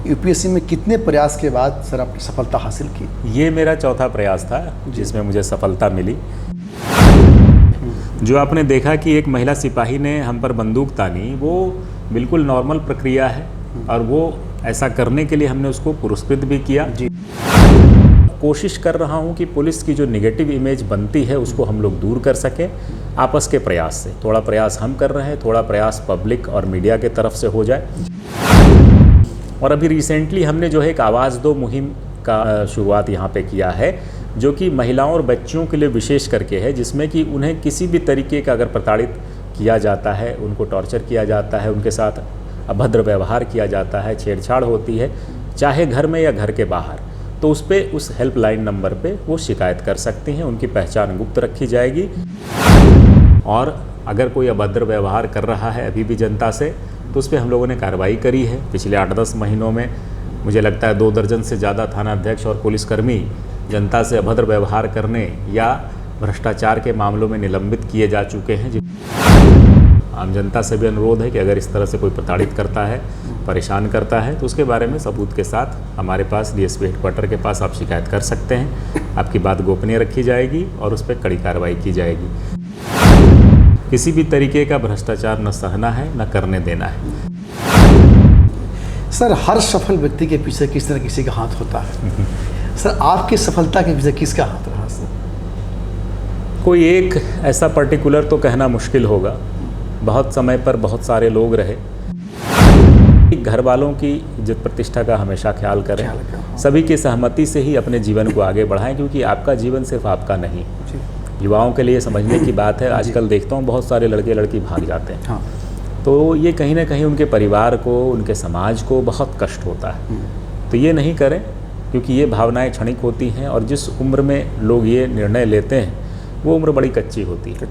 UPSC में कितने प्रयास के बाद सर आपने सफलता हासिल की? ये मेरा चौथा प्रयास था जिसमें मुझे सफलता मिली। जो आपने देखा कि एक महिला सिपाही ने हम पर बंदूक तानी, वो बिल्कुल नॉर्मल प्रक्रिया है और वो ऐसा करने के लिए हमने उसको पुरस्कृत भी किया। कोशिश कर रहा हूँ कि पुलिस की जो नेगेटिव इमेज बनती है उसको हम लोग दूर कर सकें आपस के प्रयास से। थोड़ा प्रयास हम कर रहे हैं, थोड़ा प्रयास पब्लिक और मीडिया के तरफ से हो जाए। और अभी रिसेंटली हमने जो है एक आवाज़ दो मुहिम का शुरुआत यहाँ पे किया है, जो कि महिलाओं और बच्चियों के लिए विशेष करके है, जिसमें कि उन्हें किसी भी तरीके का अगर प्रताड़ित किया जाता है, उनको टॉर्चर किया जाता है, उनके साथ अभद्र व्यवहार किया जाता है, छेड़छाड़ होती है, चाहे घर में या घर के बाहर, तो उस हेल्पलाइन नंबर पे वो शिकायत कर सकती हैं। उनकी पहचान गुप्त रखी जाएगी। और अगर कोई अभद्र व्यवहार कर रहा है अभी भी जनता से, तो उस पर हम लोगों ने कार्रवाई करी है। पिछले 8-10 महीनों में मुझे लगता है 2 दर्जन से ज़्यादा थानाध्यक्ष और पुलिसकर्मी जनता से अभद्र व्यवहार करने या भ्रष्टाचार के मामलों में निलंबित किए जा चुके हैं। आम जनता से भी अनुरोध है कि अगर इस तरह से कोई प्रताड़ित करता है, परेशान करता है, तो उसके बारे में सबूत के साथ हमारे पास डीएसपी हेडक्वार्टर के पास आप शिकायत कर सकते हैं। आपकी बात गोपनीय रखी जाएगी और उस पर कड़ी कार्रवाई की जाएगी। किसी भी तरीके का भ्रष्टाचार न सहना है, न करने देना है। सर, हर सफल व्यक्ति के पीछे किसी न किसी का हाथ होता है। सर, आपकी सफलता के पीछे किसका हाथ रहा सर? कोई एक ऐसा पर्टिकुलर तो कहना मुश्किल होगा। बहुत समय पर बहुत सारे लोग रहे। घर वालों की इज्जत प्रतिष्ठा का हमेशा ख्याल करें। सभी की सहमति से ही अपने जीवन को आगे बढ़ाएं, क्योंकि आपका जीवन सिर्फ आपका नहीं। युवाओं के लिए समझने की बात है। आजकल देखता हूँ बहुत सारे लड़के लड़की भाग जाते हैं। हाँ। तो ये कहीं ना कहीं उनके परिवार को, उनके समाज को बहुत कष्ट होता है। तो ये नहीं करें, क्योंकि ये भावनाएं क्षणिक होती हैं और जिस उम्र में लोग ये निर्णय लेते हैं वो उम्र बड़ी कच्ची होती है।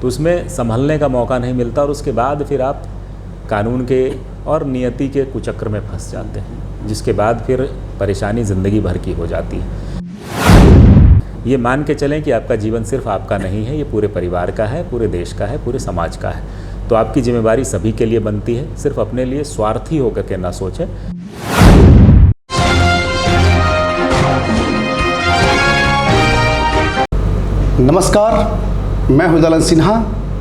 तो उसमें संभलने का मौका नहीं मिलता और उसके बाद फिर आप कानून के और नियति के कुचक्र में फंस जाते हैं, जिसके बाद फिर परेशानी ज़िंदगी भर की हो जाती है। ये मान के चलें कि आपका जीवन सिर्फ आपका नहीं है, ये पूरे परिवार का है, पूरे देश का है, पूरे समाज का है। तो आपकी जिम्मेदारी सभी के लिए बनती है। सिर्फ अपने लिए स्वार्थी होकर के ना सोचें। नमस्कार, मैं हूं दलन सिन्हा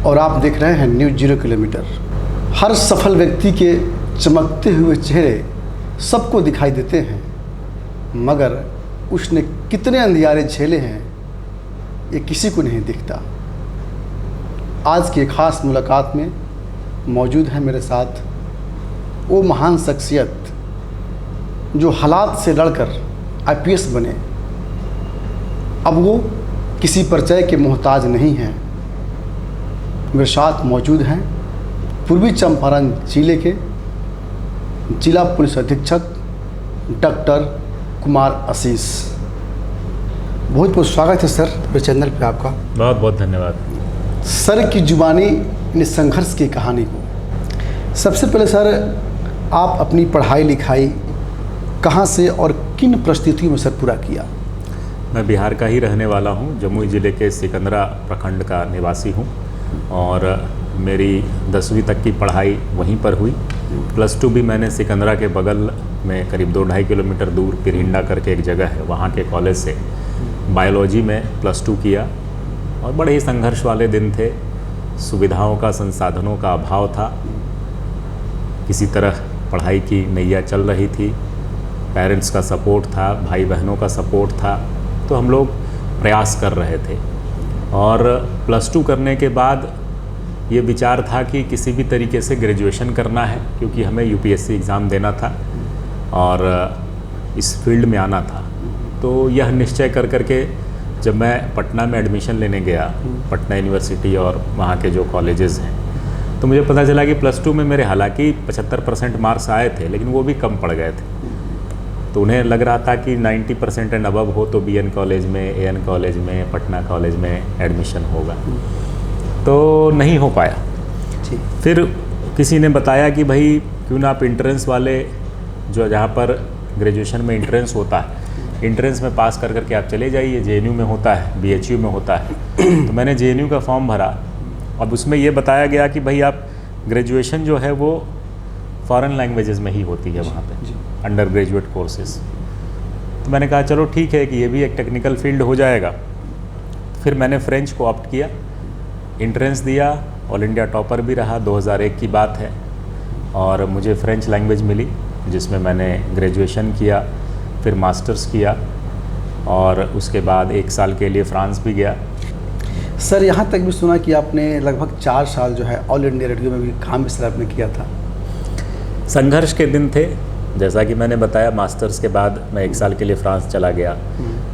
और आप देख रहे हैं न्यूज़ 0 किलोमीटर। हर सफल व्यक्ति के चमकते हुए चेहरे सबको दिखाई देते हैं, मगर उसने कितने अंधियारे झेले हैं ये किसी को नहीं दिखता। आज की खास मुलाकात में मौजूद है मेरे साथ वो महान शख्सियत जो हालात से लड़कर आईपीएस बने। अब वो किसी परिचय के मोहताज नहीं हैं। मेरे साथ मौजूद हैं पूर्वी चंपारण जिले के जिला पुलिस अधीक्षक डॉक्टर कुमार आशीष। बहुत बहुत स्वागत है सर मेरे चैनल पे आपका। बहुत बहुत धन्यवाद। सर की जुबानी ने संघर्ष की कहानी को। सबसे पहले सर, आप अपनी पढ़ाई लिखाई कहाँ से और किन परिस्थितियों में सर पूरा किया? मैं बिहार का ही रहने वाला हूँ। जमुई ज़िले के सिकंदरा प्रखंड का निवासी हूँ और मेरी 10वीं तक की पढ़ाई वहीं पर हुई। +2 भी मैंने सिकंदरा के बगल में करीब 2-2.5 किलोमीटर दूर पिरहिंडा करके एक जगह है, वहाँ के कॉलेज से बायोलॉजी में +2 किया। और बड़े ही संघर्ष वाले दिन थे। सुविधाओं का, संसाधनों का अभाव था। किसी तरह पढ़ाई की नैया चल रही थी। पेरेंट्स का सपोर्ट था, भाई बहनों का सपोर्ट था, तो हम लोग प्रयास कर रहे थे। और +2 करने के बाद ये विचार था कि किसी भी तरीके से ग्रेजुएशन करना है, क्योंकि हमें यूपीएससी एग्ज़ाम देना था और इस फील्ड में आना था। तो यह निश्चय कर करके जब मैं पटना में एडमिशन लेने गया, पटना यूनिवर्सिटी और वहाँ के जो कॉलेजेस हैं, तो मुझे पता चला कि +2 में मेरे हालांकि 75% मार्क्स आए थे, लेकिन वो भी कम पड़ गए थे। तो उन्हें लग रहा था कि 90% एंड अबव हो तो बीएन कॉलेज में, एएन कॉलेज में, पटना कॉलेज में एडमिशन होगा। तो नहीं हो पाया। फिर किसी ने बताया कि भाई क्यों ना आप इंट्रेंस वाले, जो जहाँ पर ग्रेजुएशन में इंट्रेंस होता है, इंट्रेंस में पास कर करके आप चले जाइए। जेएनयू में होता है, बीएचयू में होता है। तो मैंने जेएनयू का फॉर्म भरा। अब उसमें ये बताया गया कि भाई आप ग्रेजुएशन जो है वो फॉरेन लैंग्वेजेस में ही होती है वहाँ पे। Under graduate courses. तो मैंने कहा चलो ठीक है कि ये भी एक टेक्निकल फील्ड हो जाएगा। फिर मैंने फ़्रेंच को ऑप्ट किया, एंट्रेंस दिया, ऑल इंडिया टॉपर भी रहा, 2001 की बात है। और मुझे फ़्रेंच लैंग्वेज मिली जिसमें मैंने ग्रेजुएशन किया, फिर मास्टर्स किया और उसके बाद 1 साल के लिए फ्रांस भी गया। सर यहाँ तक भी सुना कि आपने लगभग 4 साल जो है ऑल इंडिया रेडियो में भी काम इस तरह आपने किया था। संघर्ष के दिन थे, जैसा कि मैंने बताया। मास्टर्स के बाद मैं 1 साल के लिए फ्रांस चला गया।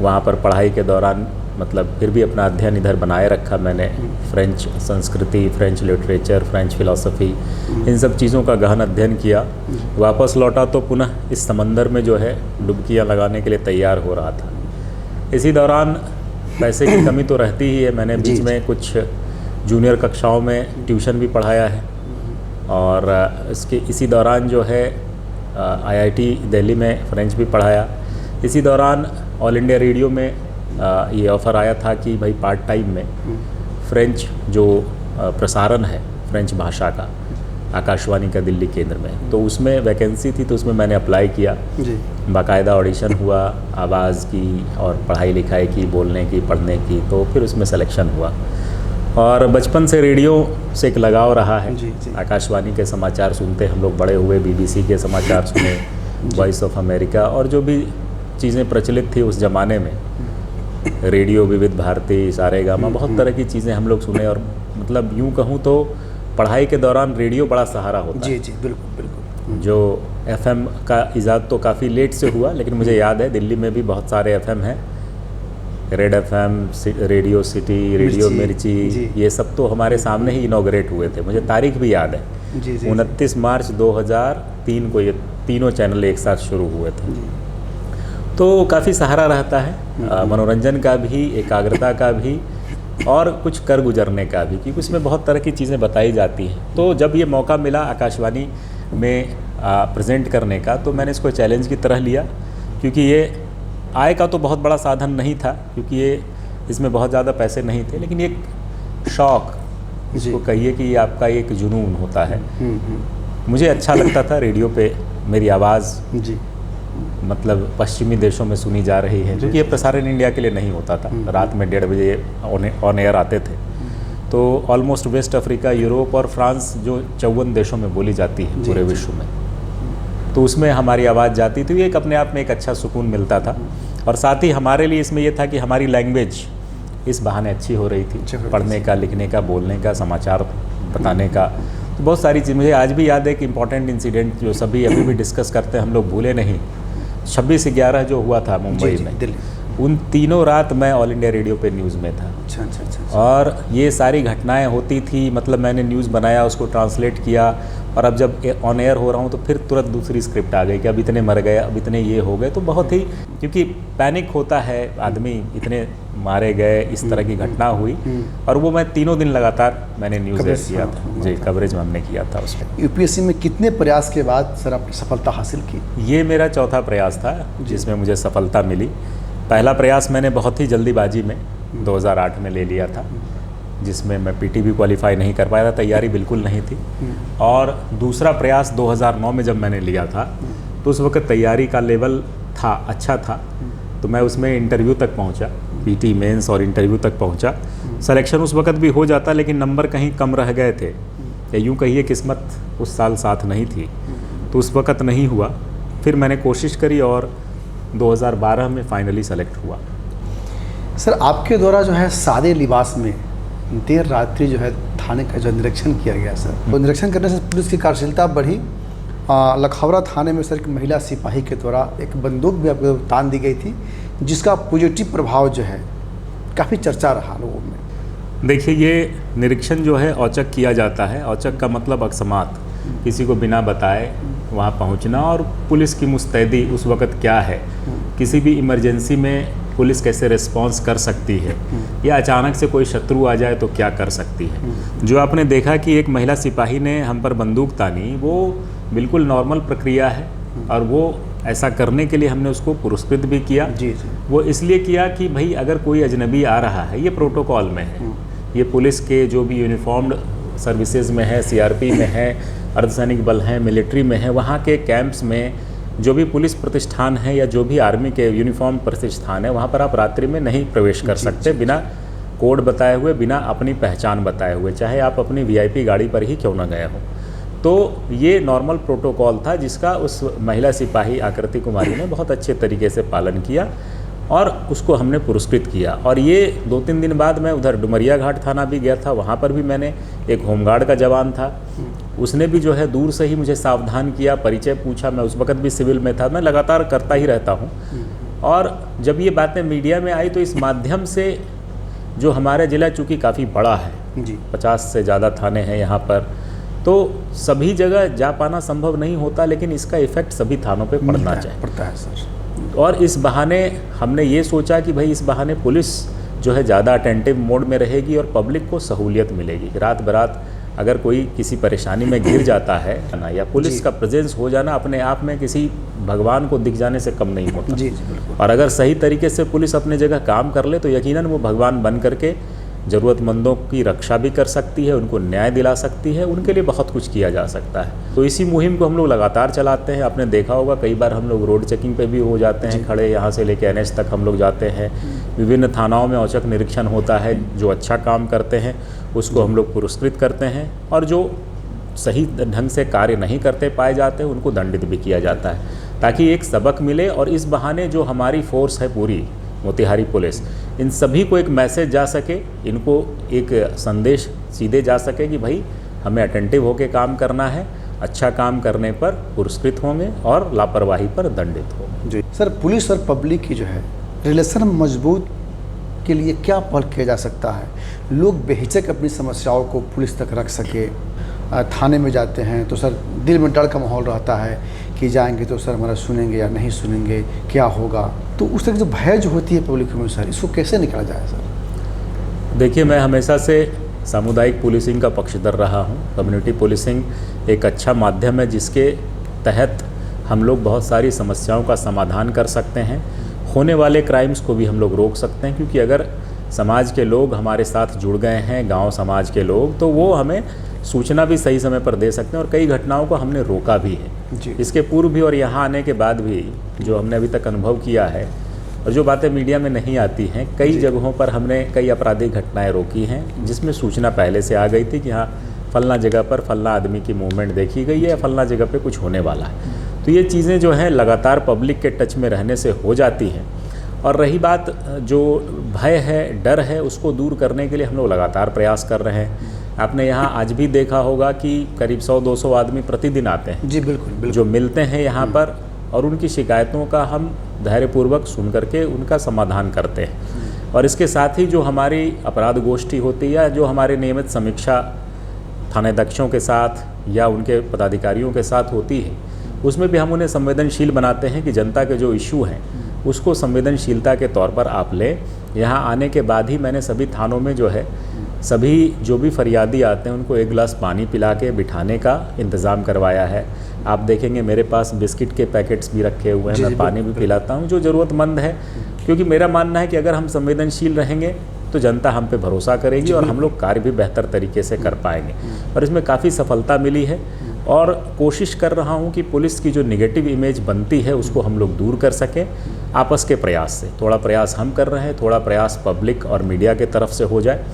वहाँ पर पढ़ाई के दौरान मतलब फिर भी अपना अध्ययन इधर बनाए रखा मैंने। फ्रेंच संस्कृति, फ्रेंच लिटरेचर, फ्रेंच फिलॉसफी, इन सब चीज़ों का गहन अध्ययन किया। वापस लौटा तो पुनः इस समंदर में जो है डुबकियाँ लगाने के लिए तैयार हो रहा था। इसी दौरान पैसे की कमी तो रहती ही है। मैंने बीच में कुछ जूनियर कक्षाओं में ट्यूशन भी पढ़ाया है और इसी दौरान जो है IIT दिल्ली में फ़्रेंच भी पढ़ाया। इसी दौरान ऑल इंडिया रेडियो में ये ऑफ़र आया था कि भाई पार्ट टाइम में फ़्रेंच जो प्रसारण है फ़्रेंच भाषा का आकाशवाणी का दिल्ली केंद्र में, तो उसमें वैकेंसी थी, तो उसमें मैंने अप्लाई किया जी। बाकायदा ऑडिशन हुआ, आवाज़ की और पढ़ाई लिखाई की, बोलने की, पढ़ने की, तो फिर उसमें सिलेक्शन हुआ। और बचपन से रेडियो से एक लगाव रहा है जी। आकाशवाणी के समाचार सुनते हम लोग बड़े हुए, BBC के समाचार सुने, वॉइस ऑफ अमेरिका और जो भी चीज़ें प्रचलित थी उस ज़माने में, रेडियो विविध भारती, सारेगामा, बहुत तरह की चीज़ें हम लोग सुने। और मतलब यूँ कहूँ तो पढ़ाई के दौरान रेडियो बड़ा सहारा होता है। जी बिल्कुल बिल्कुल। जो FM का इजाद तो काफ़ी लेट से हुआ, लेकिन मुझे याद है दिल्ली में भी बहुत सारे FM हैं। Red FM, radio city, radio मिर्ची, ये सब तो हमारे सामने ही इनॉग्रेट हुए थे। मुझे तारीख भी याद है, 29 मार्च 2003 को ये तीनों चैनल एक साथ शुरू हुए थे। तो काफ़ी सहारा रहता है मनोरंजन का भी, एकाग्रता का भी और कुछ कर गुजरने का भी, क्योंकि उसमें बहुत तरह की चीज़ें बताई जाती हैं। तो जब ये मौका मिला आकाशवाणी में प्रेजेंट करने का, तो मैंने इसको चैलेंज की तरह लिया, क्योंकि ये आय का तो बहुत बड़ा साधन नहीं था, क्योंकि ये इसमें बहुत ज़्यादा पैसे नहीं थे, लेकिन एक शौक़, इसको कहिए कि ये आपका एक जुनून होता है। मुझे अच्छा लगता था रेडियो पे मेरी आवाज़ जी मतलब पश्चिमी देशों में सुनी जा रही है, क्योंकि ये प्रसारण इंडिया के लिए नहीं होता था। रात में 1:30 बजे ऑन एयर आते थे। तो ऑलमोस्ट वेस्ट अफ्रीका, यूरोप और फ्रांस जो 54 देशों में बोली जाती है पूरे विश्व में, तो उसमें हमारी आवाज़ जाती थी। एक अपने आप में एक अच्छा सुकून मिलता था। और साथ ही हमारे लिए इसमें यह था कि हमारी लैंग्वेज इस बहाने अच्छी हो रही थी, पढ़ने का, लिखने का, बोलने का, समाचार बताने का। तो बहुत सारी चीज़ मुझे आज भी याद है कि इम्पॉर्टेंट इंसिडेंट जो सभी अभी भी डिस्कस करते हैं हम लोग, भूले नहीं। 26/11 जो हुआ था मुंबई में, उन तीनों रात मैं ऑल इंडिया रेडियो पे न्यूज़ में था। अच्छा। और ये सारी घटनाएं होती थी, मतलब मैंने न्यूज़ बनाया, उसको ट्रांसलेट किया, और अब जब ऑन एयर हो रहा हूँ तो फिर तुरंत दूसरी स्क्रिप्ट आ गई कि अब इतने मर गए, अब इतने ये हो गए। तो बहुत ही, क्योंकि पैनिक होता है आदमी, इतने मारे गए, इस तरह की घटना हुई। और वो मैं तीनों दिन लगातार मैंने न्यूज़ किया था जी, कवरेज हमने किया था उसमें। UPSC में कितने प्रयास के बाद सर आपने सफलता हासिल की? ये मेरा चौथा प्रयास था जिसमें मुझे सफलता मिली। पहला प्रयास मैंने बहुत ही जल्दीबाजी में 2008 में ले लिया था, जिसमें मैं PT भी क्वालिफाई नहीं कर पाया था, तैयारी बिल्कुल नहीं थी। और दूसरा प्रयास 2009 में जब मैंने लिया था, तो उस वक्त तैयारी का लेवल था, अच्छा था। तो मैं उसमें इंटरव्यू तक पहुंचा, PT मेंस और इंटरव्यू तक पहुंचा। सिलेक्शन उस वक्त भी हो जाता, लेकिन नंबर कहीं कम रह गए थे, या यूँ कहिए किस्मत उस साल साथ नहीं थी, तो उस वक्त नहीं हुआ। फिर मैंने कोशिश करी और 2012 में फाइनली सेलेक्ट हुआ। सर आपके द्वारा जो है सादे लिबास में देर रात्रि जो है थाने का जो निरीक्षण किया गया सर, तो निरीक्षण करने से पुलिस की कार्यशीलता बढ़ी। लखौरा थाने में सर एक महिला सिपाही के द्वारा एक बंदूक भी आपको तान दी गई थी, जिसका पॉजिटिव प्रभाव जो है काफ़ी चर्चा रहा लोगों में। देखिए, ये निरीक्षण जो है औचक किया जाता है। औचक का मतलब अकस्मात, किसी को बिना बताए वहाँ पहुँचना, और पुलिस की मुस्तैदी उस वक़्त क्या है, किसी भी इमरजेंसी में पुलिस कैसे रिस्पॉन्स कर सकती है, या अचानक से कोई शत्रु आ जाए तो क्या कर सकती है। जो आपने देखा कि एक महिला सिपाही ने हम पर बंदूक तानी, वो बिल्कुल नॉर्मल प्रक्रिया है, और वो ऐसा करने के लिए हमने उसको पुरस्कृत भी किया। जी। वो इसलिए किया कि भाई अगर कोई अजनबी आ रहा है, ये प्रोटोकॉल में है, ये पुलिस के जो भी यूनिफॉर्म्ड सर्विसेज में है, CRP में है, अर्धसैनिक बल हैं, मिलिट्री में है, वहाँ के कैंप्स में जो भी पुलिस प्रतिष्ठान है या जो भी आर्मी के यूनिफॉर्म प्रतिष्ठान है, वहाँ पर आप रात्रि में नहीं प्रवेश कर सकते बिना कोड बताए हुए, बिना अपनी पहचान बताए हुए, चाहे आप अपनी वीआईपी गाड़ी पर ही क्यों ना गए हों। तो ये नॉर्मल प्रोटोकॉल था जिसका उस महिला सिपाही आकृति कुमारी ने बहुत अच्छे तरीके से पालन किया और उसको हमने पुरस्कृत किया। और ये 2-3 दिन बाद मैं उधर डुमरिया घाट थाना भी गया था, वहाँ पर भी मैंने एक होमगार्ड का जवान था, उसने भी जो है दूर से ही मुझे सावधान किया, परिचय पूछा। मैं उस वक्त भी सिविल में था, मैं लगातार करता ही रहता हूँ। और जब ये बातें मीडिया में आई तो इस माध्यम से जो हमारा ज़िला चूँकि काफ़ी बड़ा है जी, 50 से ज़्यादा थाने हैं यहाँ पर, तो सभी जगह जा पाना संभव नहीं होता, लेकिन इसका इफ़ेक्ट सभी थानों पे पड़ना पड़ता है सर। और इस बहाने हमने ये सोचा कि भाई इस बहाने पुलिस जो है ज़्यादा अटेंटिव मोड में रहेगी और पब्लिक को सहूलियत मिलेगी। रात बरात अगर कोई किसी परेशानी में गिर जाता है ना, या पुलिस का प्रेजेंस हो जाना अपने आप में किसी भगवान को दिख जाने से कम नहीं होता। जी जी बिल्कुल। और अगर सही तरीके से पुलिस अपने जगह काम कर ले तो यकीनन वो भगवान बन करके ज़रूरतमंदों की रक्षा भी कर सकती है, उनको न्याय दिला सकती है, उनके लिए बहुत कुछ किया जा सकता है। तो इसी मुहिम को हम लोग लगातार चलाते हैं। आपने देखा होगा कई बार हम लोग रोड चेकिंग पे भी हो जाते हैं खड़े, यहाँ से लेके NH तक हम लोग जाते हैं। विभिन्न थानाओं में औचक निरीक्षण होता है, जो अच्छा काम करते हैं उसको हम लोग पुरस्कृत करते हैं, और जो सही ढंग से कार्य नहीं करते पाए जाते हैं उनको दंडित भी किया जाता है, ताकि एक सबक मिले। और इस बहाने जो हमारी फोर्स है पूरी मोतिहारी पुलिस, इन सभी को एक मैसेज जा सके, इनको एक संदेश सीधे जा सके कि भाई हमें अटेंटिव होकर काम करना है, अच्छा काम करने पर पुरस्कृत होंगे और लापरवाही पर दंडित होंगे। जी सर, पुलिस और पब्लिक की जो है रिलेशन मजबूत के लिए क्या पहल किया जा सकता है? लोग बेहिचक अपनी समस्याओं को पुलिस तक रख सके। थाने में जाते हैं तो सर दिल में डर का माहौल रहता है कि जाएंगे तो सर हमारा सुनेंगे या नहीं सुनेंगे, क्या होगा। तो उस तरह की जो भय जो होती है पब्लिक में सर, इसको कैसे निकाला जाए सर? देखिए, मैं हमेशा से सामुदायिक पुलिसिंग का पक्षधर रहा हूँ। कम्युनिटी पुलिसिंग एक अच्छा माध्यम है जिसके तहत हम लोग बहुत सारी समस्याओं का समाधान कर सकते हैं, होने वाले क्राइम्स को भी हम लोग रोक सकते हैं। क्योंकि अगर समाज के लोग हमारे साथ जुड़ गए हैं, गांव समाज के लोग, तो वो हमें सूचना भी सही समय पर दे सकते हैं। और कई घटनाओं को हमने रोका भी है जी। इसके पूर्व भी और यहाँ आने के बाद भी जो हमने अभी तक अनुभव किया है, और जो बातें मीडिया में नहीं आती हैं, कई जगहों पर हमने कई आपराधिक घटनाएं रोकी हैं जिसमें सूचना पहले से आ गई थी कि हाँ फलना जगह पर फलना आदमी की मूवमेंट देखी गई है या फलना जगह पे कुछ होने वाला है। तो ये चीज़ें जो हैं लगातार पब्लिक के टच में रहने से हो जाती हैं। और रही बात जो भय है, डर है, उसको दूर करने के लिए हम लोग लगातार प्रयास कर रहे हैं। आपने यहाँ आज भी देखा होगा कि करीब 100-200 आदमी प्रतिदिन आते हैं जी, बिल्कुल बिल्कुल, जो मिलते हैं यहाँ पर, और उनकी शिकायतों का हम धैर्यपूर्वक सुन करके उनका समाधान करते हैं। और इसके साथ ही जो हमारी अपराध गोष्ठी होती है या जो हमारे नियमित समीक्षा थानेध्यक्षों के साथ या उनके पदाधिकारियों के साथ होती है, उसमें भी हम उन्हें संवेदनशील बनाते हैं कि जनता के जो इशू हैं उसको संवेदनशीलता के तौर पर आप लें। यहाँ आने के बाद ही मैंने सभी थानों में जो है सभी जो भी फरियादी आते हैं उनको एक गिलास पानी पिला के बिठाने का इंतज़ाम करवाया है। आप देखेंगे मेरे पास बिस्किट के पैकेट्स भी रखे हुए हैं, मैं पानी भी पिलाता हूँ जो ज़रूरतमंद है। क्योंकि मेरा मानना है कि अगर हम संवेदनशील रहेंगे तो जनता हम पे भरोसा करेगी और हम लोग कार्य भी बेहतर तरीके से कर पाएंगे। और इसमें काफ़ी सफलता मिली है और कोशिश कर रहा हूं कि पुलिस की जो नेगेटिव इमेज बनती है उसको हम लोग दूर कर सकें आपस के प्रयास से। थोड़ा प्रयास हम कर रहे हैं, थोड़ा प्रयास पब्लिक और मीडिया के तरफ से हो जाए।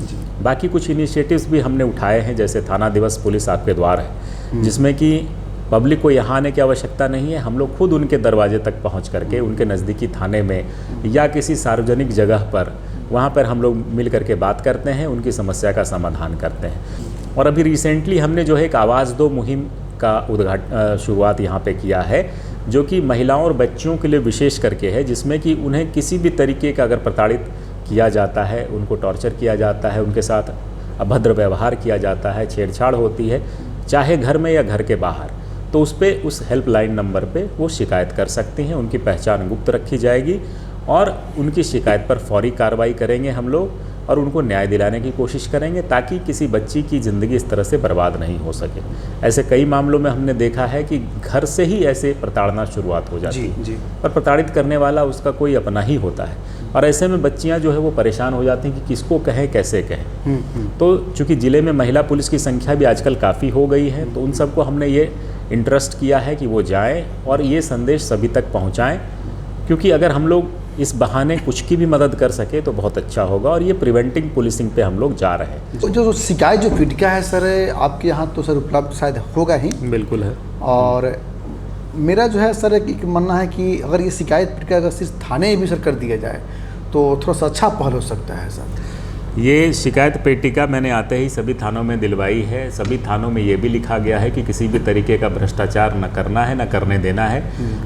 बाकी कुछ इनिशिएटिव्स भी हमने उठाए हैं, जैसे थाना दिवस पुलिस आपके द्वार है, जिसमें कि पब्लिक को यहाँ आने की आवश्यकता नहीं है, हम लोग खुद उनके दरवाजे तक पहुँच करके उनके नज़दीकी थाने में या किसी सार्वजनिक जगह पर वहाँ पर हम लोग मिल करके बात करते हैं, उनकी समस्या का समाधान करते हैं। और अभी रिसेंटली हमने जो है एक आवाज़ दो मुहिम का शुरुआत यहाँ पे किया है, जो कि महिलाओं और बच्चियों के लिए विशेष करके है, जिसमें कि उन्हें किसी भी तरीके का अगर प्रताड़ित किया जाता है, उनको टॉर्चर किया जाता है, उनके साथ अभद्र व्यवहार किया जाता है, छेड़छाड़ होती है, चाहे घर में या घर के बाहर, तो उस हेल्पलाइन नंबर पे वो शिकायत कर सकती हैं। उनकी पहचान गुप्त रखी जाएगी और उनकी शिकायत पर फौरी कार्रवाई करेंगे हम लोग और उनको न्याय दिलाने की कोशिश करेंगे, ताकि किसी बच्ची की ज़िंदगी इस तरह से बर्बाद नहीं हो सके। ऐसे कई मामलों में हमने देखा है कि घर से ही ऐसे प्रताड़ना शुरुआत हो जाती है और प्रताड़ित करने वाला उसका कोई अपना ही होता है, और ऐसे में बच्चियां जो है वो परेशान हो जाती हैं कि किसको कहें, कैसे कहें। तो चूँकि ज़िले में महिला पुलिस की संख्या भी आजकल काफ़ी हो गई है, तो उन सबको हमने ये इंटरेस्ट किया है कि वो जाएं और ये संदेश सभी तक पहुंचाएं, क्योंकि अगर हम लोग इस बहाने कुछ की भी मदद कर सके तो बहुत अच्छा होगा। और ये प्रिवेंटिंग पुलिसिंग पे हम लोग जा रहे हैं। तो जो शिकायत जो पीटिका है सर, आपके यहाँ तो सर उपलब्ध शायद होगा ही। बिल्कुल है। और मेरा जो है सर एक मानना है कि अगर ये शिकायत पीटिका अगर सिर्फ थाने में भी सर कर दिया जाए तो थोड़ा सा अच्छा पहल हो सकता है सर। ये शिकायत पेटिका मैंने आते ही सभी थानों में दिलवाई है। सभी थानों में ये भी लिखा गया है कि किसी भी तरीके का भ्रष्टाचार न करना है, न करने देना है।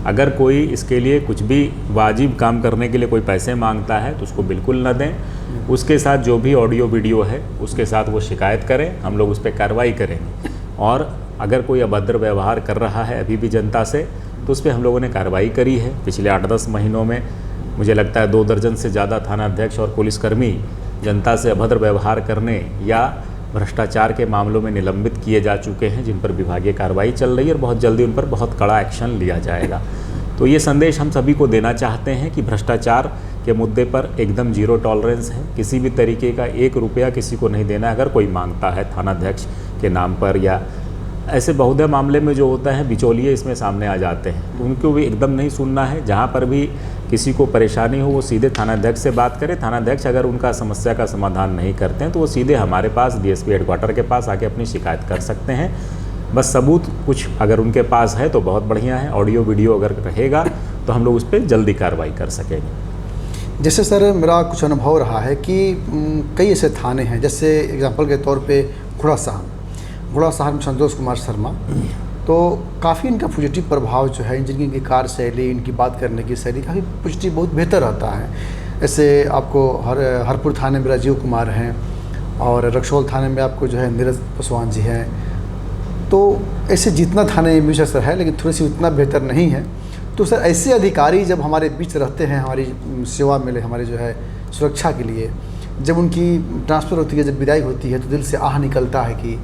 अगर कोई इसके लिए कुछ भी वाजिब काम करने के लिए कोई पैसे मांगता है तो उसको बिल्कुल न दें। उसके साथ जो भी ऑडियो वीडियो है उसके साथ वो शिकायत करें, हम लोग उस पर कार्रवाई करेंगे। और अगर कोई अभद्र व्यवहार कर रहा है अभी भी जनता से तो उस पर हम लोगों ने कार्रवाई करी है। पिछले 8-10 महीनों में मुझे लगता है 2 दर्जन से ज़्यादा थाना अध्यक्ष और पुलिसकर्मी जनता से अभद्र व्यवहार करने या भ्रष्टाचार के मामलों में निलंबित किए जा चुके हैं, जिन पर विभागीय कार्रवाई चल रही है और बहुत जल्दी उन पर बहुत कड़ा एक्शन लिया जाएगा। तो ये संदेश हम सभी को देना चाहते हैं कि भ्रष्टाचार के मुद्दे पर एकदम जीरो टॉलरेंस है। किसी भी तरीके का 1 रुपया किसी को नहीं देना। अगर कोई मांगता है थानाध्यक्ष के नाम पर या ऐसे बहुधा मामले में जो होता है बिचौलिए इसमें सामने आ जाते हैं, तो उनको भी एकदम नहीं सुनना है। जहाँ पर भी किसी को परेशानी हो वो सीधे थानाध्यक्ष से बात करें। थानाध्यक्ष अगर उनका समस्या का समाधान नहीं करते हैं तो वो सीधे हमारे पास डीएसपी हेडक्वार्टर के पास आके अपनी शिकायत कर सकते हैं। बस सबूत कुछ अगर उनके पास है तो बहुत बढ़िया है। ऑडियो वीडियो अगर रहेगा तो हम लोग उस पर जल्दी कार्रवाई कर सकेंगे। जैसे सर मेरा कुछ अनुभव रहा है कि कई ऐसे थाने हैं, जैसे एग्जाम्पल के तौर पे घोड़ा साहब में संतोष कुमार शर्मा, तो काफ़ी इनका पॉजिटिव प्रभाव जो है, इनकी कार्यशैली, इनकी बात करने की शैली काफ़ी पॉजिटिव, बहुत बेहतर रहता है। ऐसे आपको हरपुर थाने में राजीव कुमार हैं और रक्सौल थाने में आपको जो है नीरज पासवान जी हैं। तो ऐसे जितना थाने में सर है, लेकिन थोड़ी सी उतना बेहतर नहीं है। तो सर ऐसे अधिकारी जब हमारे बीच रहते हैं, हमारी सेवा मिले, हमारे जो है सुरक्षा के लिए, जब उनकी ट्रांसफ़र होती है, जब विदाई होती है तो दिल से आह निकलता है कि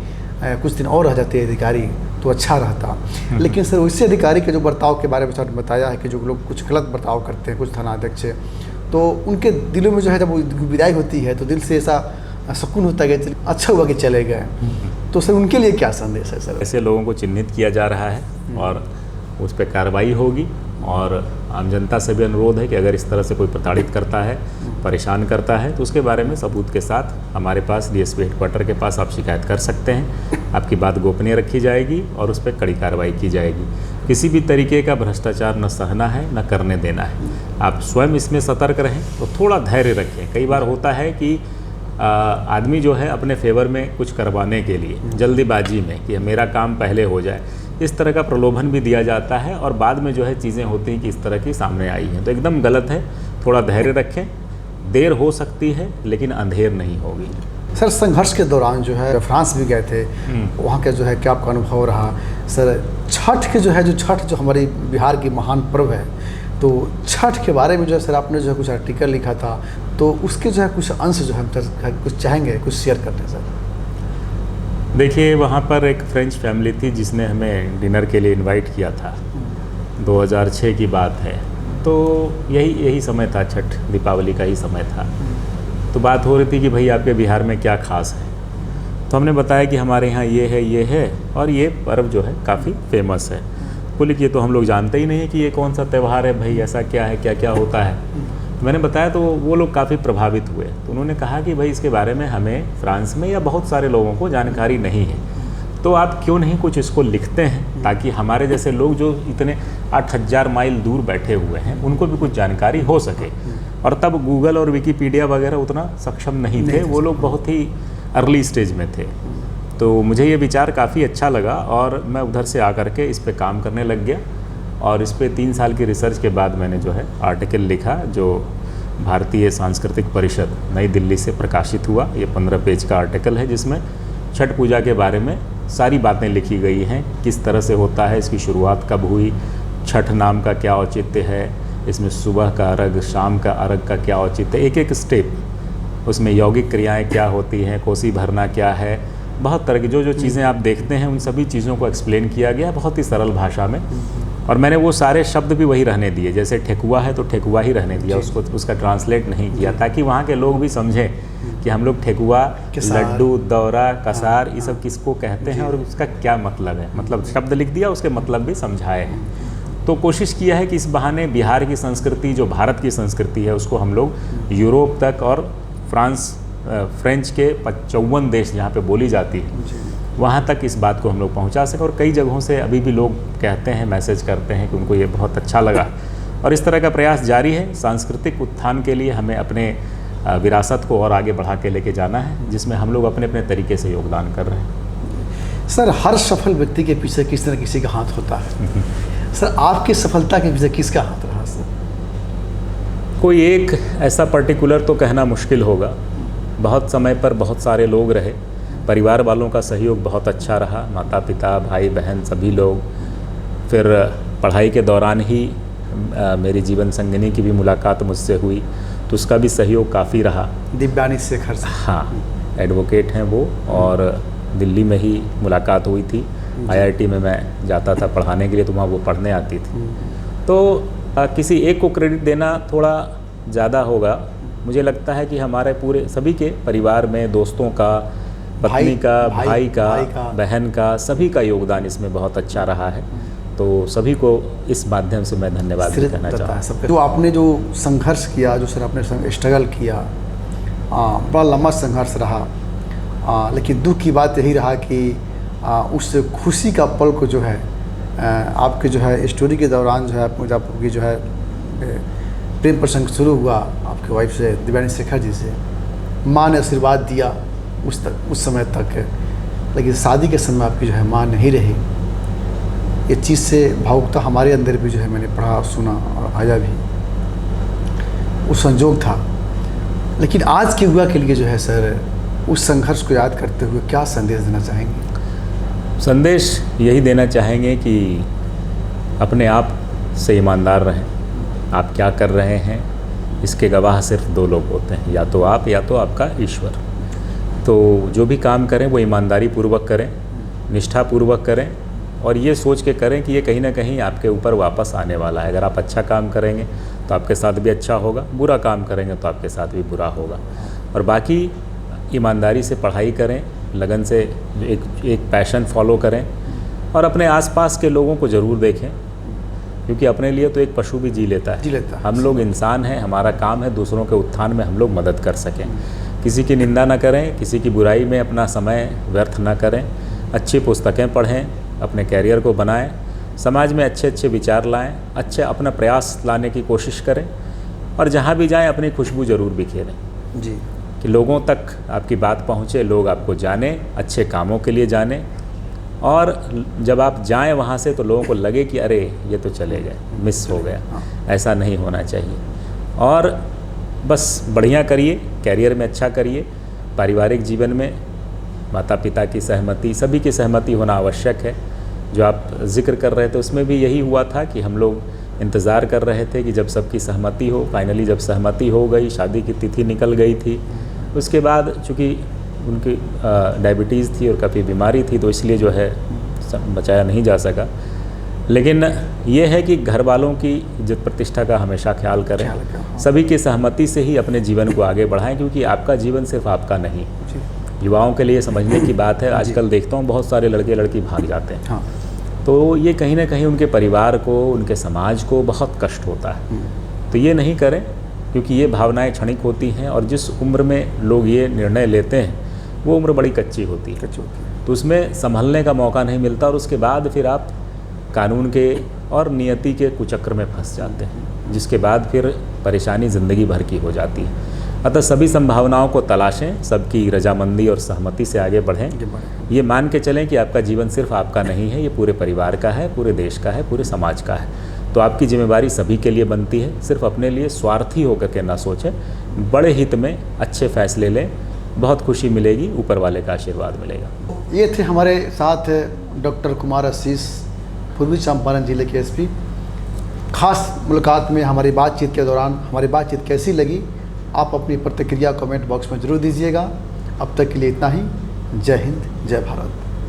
कुछ दिन और रह जाते हैं अधिकारी तो अच्छा रहता। लेकिन सर वैसे अधिकारी के जो बर्ताव के बारे में सर बताया है कि जो लोग कुछ गलत बर्ताव करते हैं, कुछ थानाध्यक्ष, तो उनके दिलों में जो है जब विदाई होती है तो दिल से ऐसा सुकून होता है कि अच्छा हुआ कि चले गए। तो सर उनके लिए क्या संदेश है सर? ऐसे लोगों को चिन्हित किया जा रहा है और उस पर कार्रवाई होगी। और आम जनता से भी अनुरोध है कि अगर इस तरह से कोई प्रताड़ित करता है, परेशान करता है, तो उसके बारे में सबूत के साथ हमारे पास डीएसपी हेडक्वार्टर के पास आप शिकायत कर सकते हैं। आपकी बात गोपनीय रखी जाएगी और उस पर कड़ी कार्रवाई की जाएगी। किसी भी तरीके का भ्रष्टाचार न सहना है, न करने देना है। आप स्वयं इसमें सतर्क रहें, तो थोड़ा धैर्य रखें। कई बार होता है कि आदमी जो है अपने फेवर में कुछ करवाने के लिए जल्दीबाजी में कि मेरा काम पहले हो जाए, इस तरह का प्रलोभन भी दिया जाता है और बाद में जो है चीज़ें होती हैं कि इस तरह की सामने आई हैं। तो एकदम गलत है। थोड़ा धैर्य रखें। देर हो सकती है लेकिन अंधेर नहीं होगी। सर संघर्ष के दौरान जो है फ्रांस भी गए थे, वहाँ का जो है क्या आपका अनुभव रहा सर? छठ के जो है छठ जो हमारी बिहार की महान पर्व है, तो छठ के बारे में जो है सर आपने जो है कुछ आर्टिकल लिखा था, तो उसके जो है कुछ अंश जो है कुछ चाहेंगे कुछ शेयर करने सर? देखिए, वहाँ पर एक फ्रेंच फैमिली थी जिसने हमें डिनर के लिए इनवाइट किया था। 2006 की बात है। तो यही समय था, छठ दीपावली का ही समय था। तो बात हो रही थी कि भाई आपके बिहार में क्या खास है। तो हमने बताया कि हमारे यहाँ ये है और ये पर्व जो है काफ़ी फेमस है। बोले कि ये तो हम लोग जानते ही नहीं है कि ये कौन सा त्यौहार है भाई, ऐसा क्या है, क्या क्या होता है। मैंने बताया तो वो लोग काफ़ी प्रभावित हुए। तो उन्होंने कहा कि भाई इसके बारे में हमें फ्रांस में या बहुत सारे लोगों को जानकारी नहीं है, तो आप क्यों नहीं कुछ इसको लिखते हैं ताकि हमारे जैसे लोग जो इतने 8000 माइल दूर बैठे हुए हैं उनको भी कुछ जानकारी हो सके। और तब गूगल और विकिपीडिया वगैरह उतना सक्षम नहीं थे, वो लोग बहुत ही अर्ली स्टेज में थे। तो मुझे ये विचार काफ़ी अच्छा लगा और मैं उधर से आकर के इस पे काम करने लग गया। और इस पे 3 साल की रिसर्च के बाद मैंने जो है आर्टिकल लिखा, जो भारतीय सांस्कृतिक परिषद नई दिल्ली से प्रकाशित हुआ। ये 15 पेज का आर्टिकल है जिसमें छठ पूजा के बारे में सारी बातें लिखी गई हैं। किस तरह से होता है, इसकी शुरुआत कब हुई, छठ नाम का क्या औचित्य है, इसमें सुबह का अर्घ, शाम का अर्घ का क्या औचित्य, एक एक स्टेप, उसमें यौगिक क्रियाएँ क्या होती हैं, कोसी भरना क्या है, बहुत तरह की जो चीज़ें आप देखते हैं उन सभी चीज़ों को एक्सप्लेन किया गया बहुत ही सरल भाषा में। और मैंने वो सारे शब्द भी वही रहने दिए, जैसे ठेकुआ है तो ठेकुआ ही रहने दिया, उसको उसका ट्रांसलेट नहीं किया, ताकि वहाँ के लोग भी समझें कि हम लोग ठेकुआ, कसार, लड्डू, दौरा, कसार, ये हाँ, सब किसको कहते हैं जी। और उसका क्या मतलब है, मतलब शब्द लिख दिया, उसके मतलब भी समझाए हैं। तो कोशिश किया है कि इस बहाने बिहार की संस्कृति, जो भारत की संस्कृति है, उसको हम लोग यूरोप तक और फ्रेंच के 54 देश जहाँ पे बोली जाती है, जी। वहाँ तक इस बात को हम लोग पहुँचा सकें। और कई जगहों से अभी भी लोग कहते हैं, मैसेज करते हैं कि उनको ये बहुत अच्छा लगा। और इस तरह का प्रयास जारी है। सांस्कृतिक उत्थान के लिए हमें अपने विरासत को और आगे बढ़ा के लेके जाना है, जिसमें हम लोग अपने अपने तरीके से योगदान कर रहे हैं। सर, हर सफल व्यक्ति के पीछे किस तरह किसी का हाथ होता है। सर, आपकी सफलता के पीछे किसका हाथ रहा सर? कोई एक ऐसा पर्टिकुलर तो कहना मुश्किल होगा। बहुत समय पर बहुत सारे लोग रहे, परिवार वालों का सहयोग बहुत अच्छा रहा, माता पिता, भाई बहन सभी लोग। फिर पढ़ाई के दौरान ही मेरी जीवन संगिनी की भी मुलाकात मुझसे हुई, तो उसका भी सहयोग काफ़ी रहा। दिव्यानी शेखर से। हाँ, एडवोकेट हैं वो, और दिल्ली में ही मुलाकात हुई थी। IIT में मैं जाता था पढ़ाने के लिए, तो वहाँ वो पढ़ने आती थी। तो किसी एक को क्रेडिट देना थोड़ा ज़्यादा होगा। मुझे लगता है कि हमारे पूरे सभी के परिवार में, दोस्तों का, पत्नी का, भाई का, बहन का, सभी का योगदान इसमें बहुत अच्छा रहा है। तो सभी को इस माध्यम से मैं धन्यवाद भी कहना चाहूँगा। जो आपने जो संघर्ष किया, जो सर आपने स्ट्रगल किया, बड़ा लंबा संघर्ष रहा, लेकिन दुख की बात यही रहा कि उस खुशी का पल को जो है आपके जो है स्टोरी के दौरान जो है आपकी जो है प्रेम प्रसंग शुरू हुआ आपके वाइफ से, दिव्यानी शेखर जी से। माँ ने आशीर्वाद दिया उस समय तक, लेकिन शादी के समय आपकी जो है माँ नहीं रही। ये चीज़ से भावुकता हमारे अंदर भी जो है मैंने पढ़ा, सुना और आया भी, वो संजोग था। लेकिन आज के युवा के लिए जो है सर, उस संघर्ष को याद करते हुए क्या संदेश देना चाहेंगे? संदेश यही देना चाहेंगे कि अपने आप से ईमानदार रहें। आप क्या कर रहे हैं, इसके गवाह सिर्फ 2 लोग होते हैं, या तो आप या तो आपका ईश्वर। तो जो भी काम करें वो ईमानदारी पूर्वक करें, निष्ठापूर्वक करें, और ये सोच के करें कि ये कहीं ना कहीं आपके ऊपर वापस आने वाला है। अगर आप अच्छा काम करेंगे तो आपके साथ भी अच्छा होगा, बुरा काम करेंगे तो आपके साथ भी बुरा होगा। और बाकी ईमानदारी से पढ़ाई करें, लगन से एक पैशन फॉलो करें, और अपने आसपास के लोगों को ज़रूर देखें, क्योंकि अपने लिए तो एक पशु भी जी लेता है। हम लोग इंसान हैं, हमारा काम है दूसरों के उत्थान में हम लोग मदद कर सकें। किसी की निंदा ना करें, किसी की बुराई में अपना समय व्यर्थ ना करें। अच्छी पुस्तकें पढ़ें, अपने कैरियर को बनाएं, समाज में अच्छे अच्छे विचार लाएं, अच्छे अपना प्रयास लाने की कोशिश करें, और जहाँ भी जाएं अपनी खुशबू ज़रूर बिखेरें जी, कि लोगों तक आपकी बात पहुँचे, लोग आपको जानें, अच्छे कामों के लिए जानें। और जब आप जाएं वहाँ से तो लोगों को लगे कि अरे ये तो चले गए, मिस हो गया। ऐसा नहीं होना चाहिए। और बस बढ़िया करिए, कैरियर में अच्छा करिए, पारिवारिक जीवन में माता पिता की सहमति, सभी की सहमति होना आवश्यक है। जो आप जिक्र कर रहे थे उसमें भी यही हुआ था कि हम लोग इंतज़ार कर रहे थे कि जब सबकी सहमति हो। फाइनली जब सहमति हो गई, शादी की तिथि निकल गई थी। उसके बाद चूँकि उनकी डायबिटीज़ थी और काफ़ी बीमारी थी, तो इसलिए जो है बचाया नहीं जा सका। लेकिन ये है कि घर वालों की इज्जत प्रतिष्ठा का हमेशा ख्याल करें, सभी की सहमति से ही अपने जीवन को आगे बढ़ाएं, क्योंकि आपका जीवन सिर्फ आपका नहीं। युवाओं के लिए समझने की बात है। आजकल देखता हूँ बहुत सारे लड़के लड़की भाग जाते हैं। हाँ। तो ये कहीं ना कहीं उनके परिवार को, उनके समाज को बहुत कष्ट होता है। तो ये नहीं करें, क्योंकि ये भावनाएं क्षणिक होती हैं, और जिस उम्र में लोग ये निर्णय लेते हैं वो उम्र बड़ी कच्ची होती है। तो उसमें संभलने का मौका नहीं मिलता, और उसके बाद फिर आप कानून के और नियति के कुचक्र में फंस जाते हैं, जिसके बाद फिर परेशानी ज़िंदगी भर की हो जाती है। अतः सभी संभावनाओं को तलाशें, सबकी रजामंदी और सहमति से आगे बढ़ें। ये मान के चलें कि आपका जीवन सिर्फ आपका नहीं है, ये पूरे परिवार का है, पूरे देश का है, पूरे समाज का है। तो आपकी जिम्मेदारी सभी के लिए बनती है। सिर्फ अपने लिए स्वार्थी होकर के ना सोचें, बड़े हित में अच्छे फैसले लें, बहुत खुशी मिलेगी, ऊपर वाले का आशीर्वाद मिलेगा। ये थे हमारे साथ डॉक्टर कुमार आशीष, पूर्वी चंपारण जिले के SP। खास मुलाकात में हमारी बातचीत के दौरान हमारी बातचीत कैसी लगी, आप अपनी प्रतिक्रिया कमेंट बॉक्स में ज़रूर दीजिएगा। अब तक के लिए इतना ही। जय हिंद, जय भारत।